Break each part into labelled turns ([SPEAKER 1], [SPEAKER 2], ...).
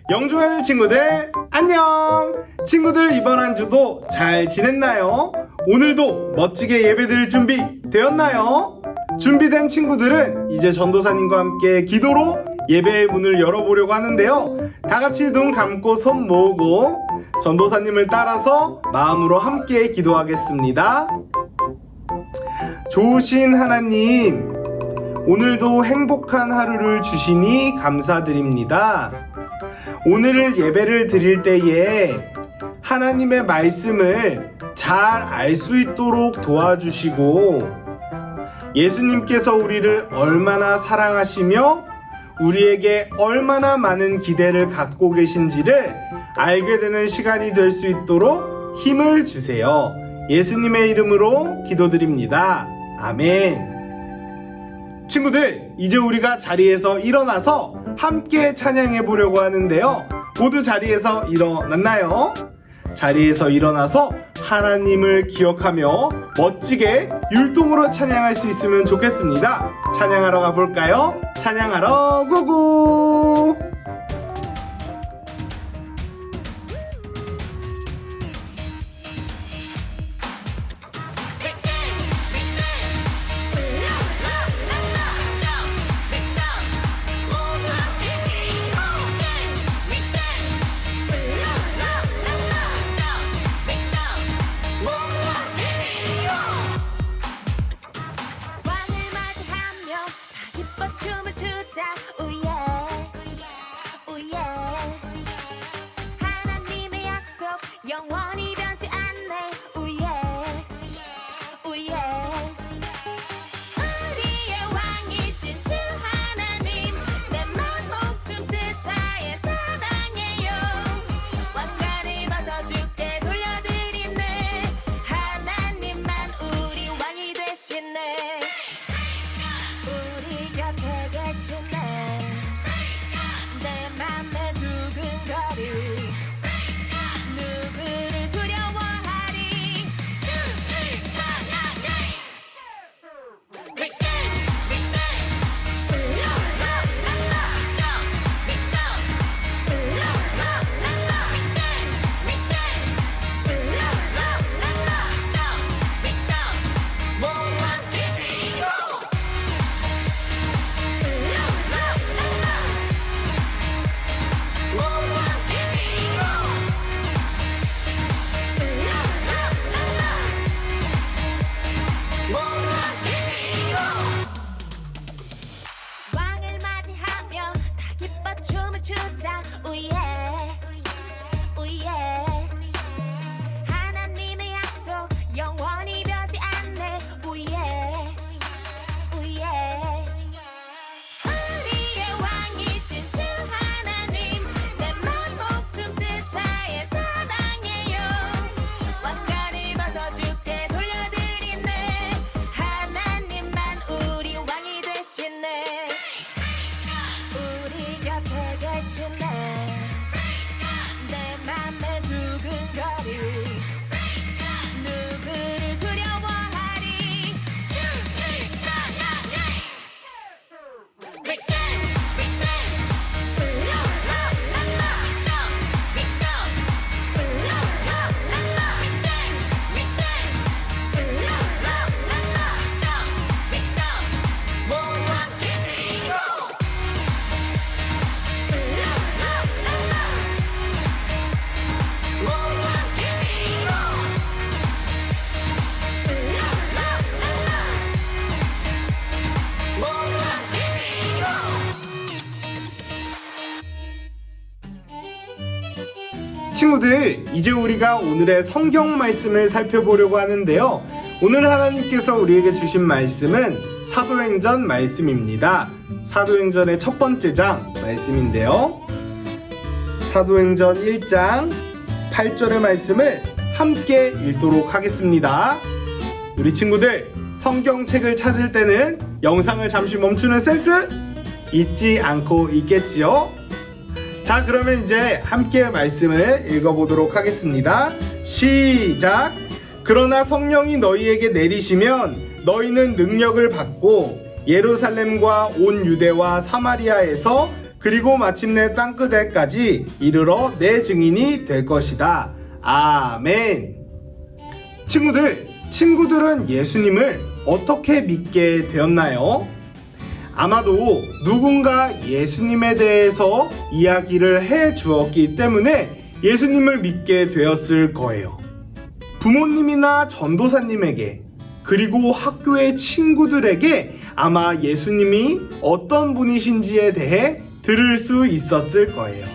[SPEAKER 1] 영주하는 친구들 안녕. 친구들 이번 한 주도 잘 지냈나요? 오늘도 멋지게 예배드릴 준비 되었나요? 준비된 친구들은 이제 전도사님과 함께 기도로 예배의 문을 열어보려고 하는데요, 다 같이 눈 감고 손 모으고 전도사님을 따라서 마음으로 함께 기도하겠습니다. 좋으신 하나님, 오늘도 행복한 하루를 주시니 감사드립니다. 오늘 예배를 드릴 때에 하나님의 말씀을 잘 알 수 있도록 도와주시고, 예수님께서 우리를 얼마나 사랑하시며 우리에게 얼마나 많은 기대를 갖고 계신지를 알게 되는 시간이 될 수 있도록 힘을 주세요. 예수님의 이름으로 기도드립니다. 아멘. 친구들, 이제 우리가 자리에서 일어나서 함께 찬양해 보려고 하는데요, 모두 자리에서 일어났나요? 자리에서 일어나서 하나님을 기억하며 멋지게 율동으로 찬양할 수 있으면 좋겠습니다. 찬양하러 가볼까요? 찬양하러 고고!
[SPEAKER 2] 춤을 추자, 우예, 우예. 하나님의 약속 영원히 변치 않네, 우예, 우예. 우리의 왕이신 주 하나님, 내 맘 목숨 뜻하에 사랑해요. 왕관을 벗어 주께 돌려드리네, 하나님만 우리 왕이 되시네. 우리 곁에 계시네, 내 맘에 두근거리, 누구를 두려워하리. 주를 찬양해. We dance, we dance, la la la la, jump, we jump, la la la la, we dance, la la la la, jump, we jump, 모아 기리고. 왕을 맞이하며 다 기뻐 춤을 추자, 우예, 우예. 하나님의 약속 영원히 변치 않네, 우예, 우예. 우리의 왕이신 주 하나님, 내 맘 목숨 뜻하에 사랑해요. 왕관을 벗어 주께 돌려드리네, 하나님만 우리 왕이 되시네. 우리 곁에 계시네, 내 맘에 두근거리, 누구를 두려워하리. 주를 찬양해. We dance, we dance, la la la la, jump, we jump, la la la la, we dance, la la la la, jump, we jump, 모아 기리고. La la la la, 모아 기리고. La la la la, 모아 기리고.
[SPEAKER 1] 친구들, 이제 우리가 오늘의 성경 말씀을 살펴보려고 하는데요, 오늘 하나님께서 우리에게 주신 말씀은 사도행전 말씀입니다. 사도행전의 첫 번째 장 말씀인데요, 사도행전 1장 8절의 말씀을 함께 읽도록 하겠습니다. 우리 친구들, 성경책을 찾을 때는 영상을 잠시 멈추는 센스 잊지 않고 있겠지요? 자, 그러면 이제 함께 말씀을 읽어보도록 하겠습니다. 시작! 그러나 성령이 너희에게 내리시면 너희는 능력을 받고 예루살렘과 온 유대와 사마리아에서 그리고 마침내 땅끝에까지 이르러 내 증인이 될 것이다. 아멘. 친구들은 예수님을 어떻게 믿게 되었나요? 아마도 누군가 예수님에 대해서 이야기를 해 주었기 때문에 예수님을 믿게 되었을 거예요. 부모님이나 전도사님에게, 그리고 학교의 친구들에게 아마 예수님이 어떤 분이신지에 대해 들을 수 있었을 거예요.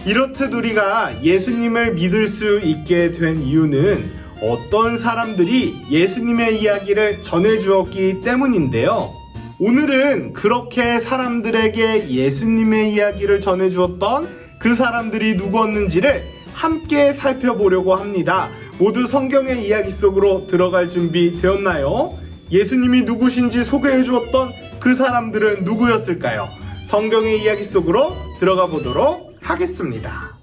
[SPEAKER 1] 이렇듯 우리가 예수님을 믿을 수 있게 된 이유는 어떤 사람들이 예수님의 이야기를 전해주었기 때문인데요. 오늘은 그렇게 사람들에게 예수님의 이야기를 전해주었던 그 사람들이 누구였는지를 함께 살펴보려고 합니다. 모두 성경의 이야기 속으로 들어갈 준비 되었나요? 예수님이 누구신지 소개해 주었던 그 사람들은 누구였을까요? 성경의 이야기 속으로 들어가 보도록 하겠습니다.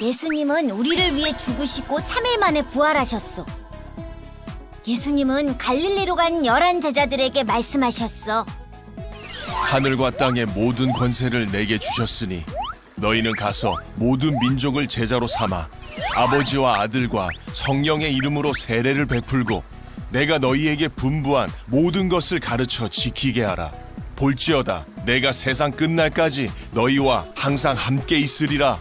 [SPEAKER 3] 예수님은 우리를 위해 죽으시고 3일 만에 부활하셨어. 예수님은 갈릴리로 간 11 제자들에게 말씀하셨어.
[SPEAKER 4] 하늘과 땅의 모든 권세를 내게 주셨으니 너희는 가서 모든 민족을 제자로 삼아 아버지와 아들과 성령의 이름으로 세례를 베풀고 내가 너희에게 분부한 모든 것을 가르쳐 지키게 하라. 볼지어다 내가 세상 끝날까지 너희와 항상 함께 있으리라.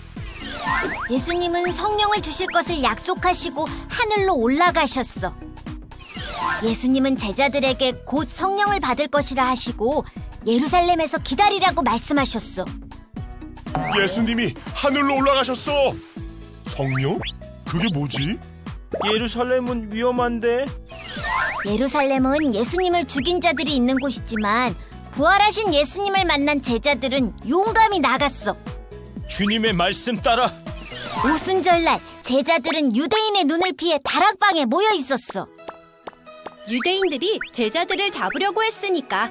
[SPEAKER 3] 예수님은 성령을 주실 것을 약속하시고 하늘로 올라가셨어. 예수님은 제자들에게 곧 성령을 받을 것이라 하시고 예루살렘에서 기다리라고 말씀하셨어.
[SPEAKER 4] 예수님이 하늘로 올라가셨어. 성령? 그게 뭐지?
[SPEAKER 5] 예루살렘은 위험한데.
[SPEAKER 3] 예루살렘은 예수님을 죽인 자들이 있는 곳이지만 부활하신 예수님을 만난 제자들은 용감히 나갔어.
[SPEAKER 5] 주님의 말씀 따라.
[SPEAKER 3] 오순절날 제자들은 유대인의 눈을 피해 다락방에 모여 있었어.
[SPEAKER 2] 유대인들이 제자들을 잡으려고 했으니까.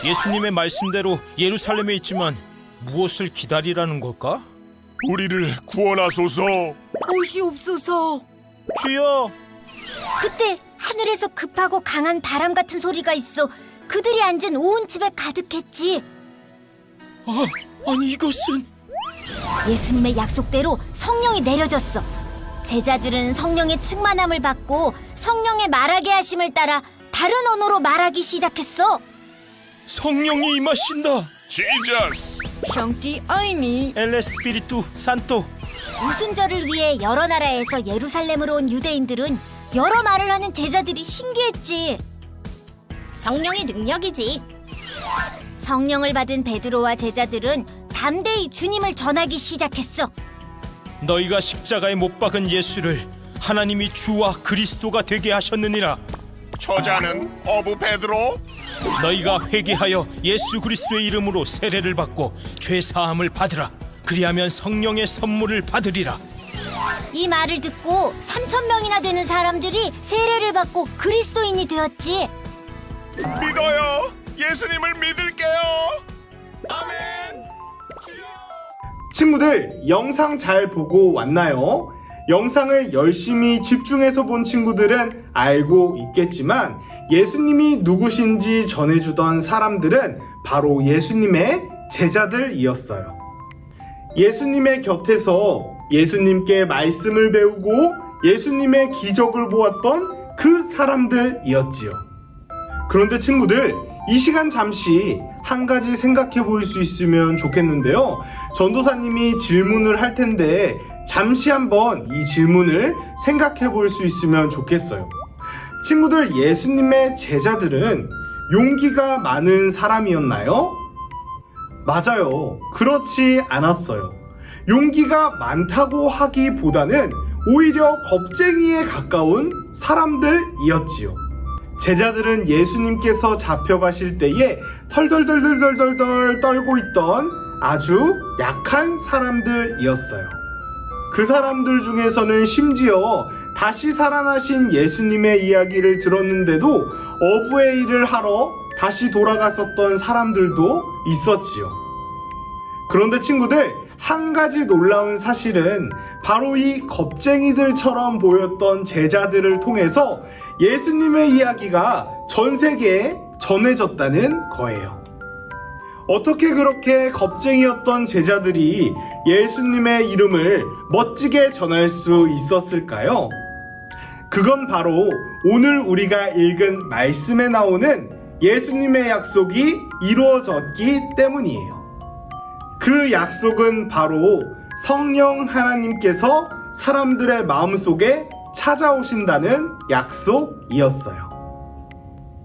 [SPEAKER 5] 예수님의 말씀대로 예루살렘에 있지만 무엇을 기다리라는 걸까?
[SPEAKER 4] 우리를 구원하소서.
[SPEAKER 3] 오시옵소서.
[SPEAKER 5] 주여.
[SPEAKER 3] 그때 하늘에서 급하고 강한 바람 같은 소리가 있어 그들이 앉은 온 집에 가득했지.
[SPEAKER 5] 아니 이것은.
[SPEAKER 3] 예수님의 약속대로 성령이 내려졌어. 제자들은 성령의 충만함을 받고 성령의 말하게 하심을 따라 다른 언어로 말하기 시작했어.
[SPEAKER 5] 성령이 임하신다.
[SPEAKER 4] 지저스.
[SPEAKER 2] 성티 아이니.
[SPEAKER 5] 엘레 스피리투 산토.
[SPEAKER 3] 오순절을 위해 여러 나라에서 예루살렘으로 온 유대인들은 여러 말을 하는 제자들이 신기했지.
[SPEAKER 2] 성령의 능력이지.
[SPEAKER 3] 성령을 받은 베드로와 제자들은 담대히 주님을 전하기 시작했어.
[SPEAKER 5] 너희가 십자가에 못 박은 예수를 하나님이 주와 그리스도가 되게 하셨느니라.
[SPEAKER 4] 저자는 어부 베드로.
[SPEAKER 5] 너희가 회개하여 예수 그리스도의 이름으로 세례를 받고 죄 사함을 받으라. 그리하면 성령의 선물을 받으리라.
[SPEAKER 3] 이 말을 듣고 3,000명이나 되는 사람들이 세례를 받고 그리스도인이 되었지.
[SPEAKER 4] 믿어요. 예수님을 믿을게요. 아멘.
[SPEAKER 1] 친구들, 영상 잘 보고 왔나요? 영상을 열심히 집중해서 본 친구들은 알고 있겠지만 예수님이 누구신지 전해주던 사람들은 바로 예수님의 제자들이었어요. 예수님의 곁에서 예수님께 말씀을 배우고 예수님의 기적을 보았던 그 사람들이었지요. 그런데 친구들, 이 시간 잠시 한 가지 생각해 볼 수 있으면 좋겠는데요. 전도사님이 질문을 할 텐데 잠시 한번 이 질문을 생각해 볼 수 있으면 좋겠어요. 친구들, 예수님의 제자들은 용기가 많은 사람이었나요? 맞아요. 그렇지 않았어요. 용기가 많다고 하기보다는 오히려 겁쟁이에 가까운 사람들이었지요. 제자들은 예수님께서 잡혀가실 때에 덜덜덜덜덜덜 떨고 있던 아주 약한 사람들이었어요. 그 사람들 중에서는 심지어 다시 살아나신 예수님의 이야기를 들었는데도 어부의 일을 하러 다시 돌아갔었던 사람들도 있었지요. 그런데 친구들, 한 가지 놀라운 사실은 바로 이 겁쟁이들처럼 보였던 제자들을 통해서 예수님의 이야기가 전 세계에 전해졌다는 거예요. 어떻게 그렇게 겁쟁이였던 제자들이 예수님의 이름을 멋지게 전할 수 있었을까요? 그건 바로 오늘 우리가 읽은 말씀에 나오는 예수님의 약속이 이루어졌기 때문이에요. 그 약속은 바로 성령 하나님께서 사람들의 마음속에 찾아오신다는 약속이었어요.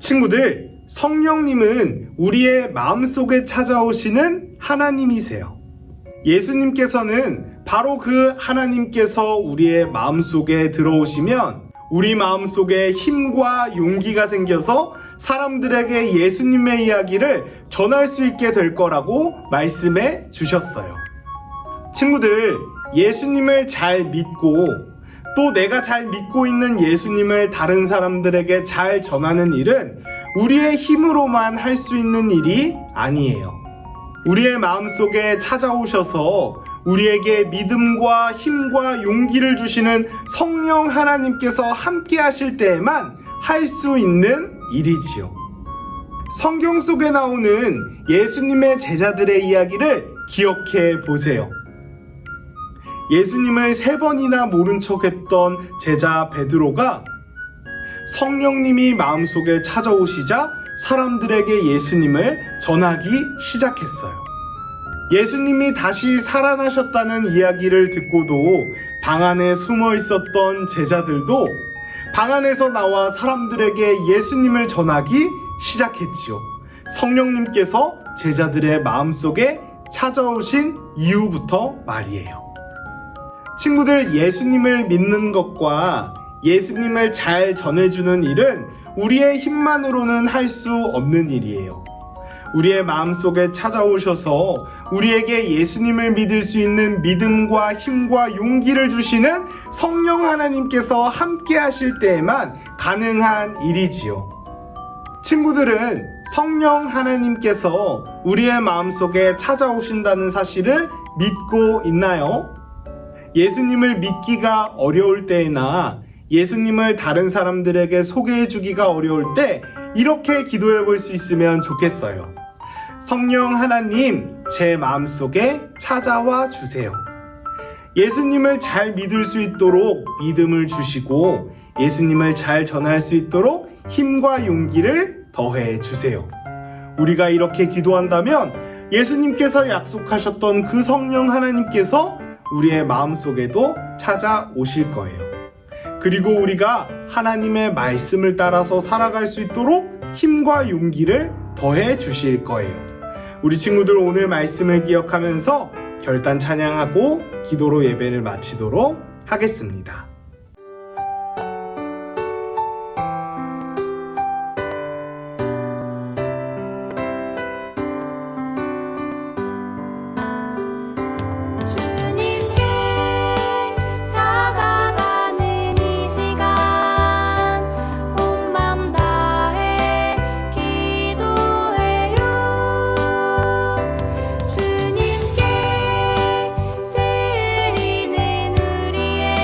[SPEAKER 1] 친구들, 성령님은 우리의 마음속에 찾아오시는 하나님이세요. 예수님께서는 바로 그 하나님께서 우리의 마음속에 들어오시면 우리 마음속에 힘과 용기가 생겨서 사람들에게 예수님의 이야기를 전할 수 있게 될 거라고 말씀해 주셨어요. 친구들, 예수님을 잘 믿고 또 내가 잘 믿고 있는 예수님을 다른 사람들에게 잘 전하는 일은 우리의 힘으로만 할 수 있는 일이 아니에요. 우리의 마음속에 찾아오셔서 우리에게 믿음과 힘과 용기를 주시는 성령 하나님께서 함께 하실 때에만 할 수 있는 일이지요. 성경 속에 나오는 예수님의 제자들의 이야기를 기억해 보세요. 예수님을 3번이나 모른 척했던 제자 베드로가 성령님이 마음속에 찾아오시자 사람들에게 예수님을 전하기 시작했어요. 예수님이 다시 살아나셨다는 이야기를 듣고도 방 안에 숨어 있었던 제자들도 방 안에서 나와 사람들에게 예수님을 전하기 시작했지요. 성령님께서 제자들의 마음속에 찾아오신 이후부터 말이에요. 친구들, 예수님을 믿는 것과 예수님을 잘 전해주는 일은 우리의 힘만으로는 할 수 없는 일이에요. 우리의 마음속에 찾아오셔서 우리에게 예수님을 믿을 수 있는 믿음과 힘과 용기를 주시는 성령 하나님께서 함께 하실 때에만 가능한 일이지요. 친구들은 성령 하나님께서 우리의 마음속에 찾아오신다는 사실을 믿고 있나요? 예수님을 믿기가 어려울 때나 예수님을 다른 사람들에게 소개해 주기가 어려울 때 이렇게 기도해 볼 수 있으면 좋겠어요. 성령 하나님, 제 마음속에 찾아와 주세요. 예수님을 잘 믿을 수 있도록 믿음을 주시고 예수님을 잘 전할 수 있도록 힘과 용기를 더해 주세요. 우리가 이렇게 기도한다면 예수님께서 약속하셨던 그 성령 하나님께서 우리의 마음속에도 찾아오실 거예요. 그리고 우리가 하나님의 말씀을 따라서 살아갈 수 있도록 힘과 용기를 더해 주실 거예요. 우리 친구들, 오늘 말씀을 기억하면서 결단 찬양하고 기도로 예배를 마치도록 하겠습니다.
[SPEAKER 6] 주님께 드리는 우리의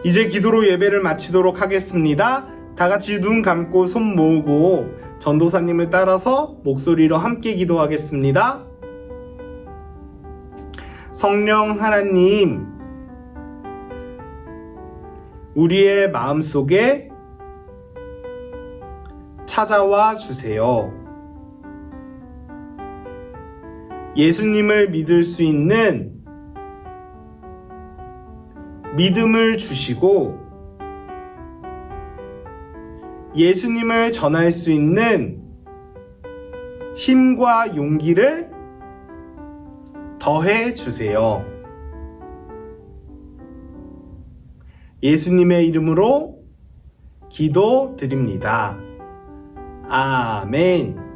[SPEAKER 1] 이제 기도로 예배를 마치도록 하겠습니다. 다 같이 눈 감고 손 모으고 전도사님을 따라서 목소리로 함께 기도하겠습니다. 성령 하나님, 우리의 마음속에 찾아와 주세요. 예수님을 믿을 수 있는 믿음을 주시고 예수님을 전할 수 있는 힘과 용기를 더해 주세요. 예수님의 이름으로 기도드립니다. 아멘.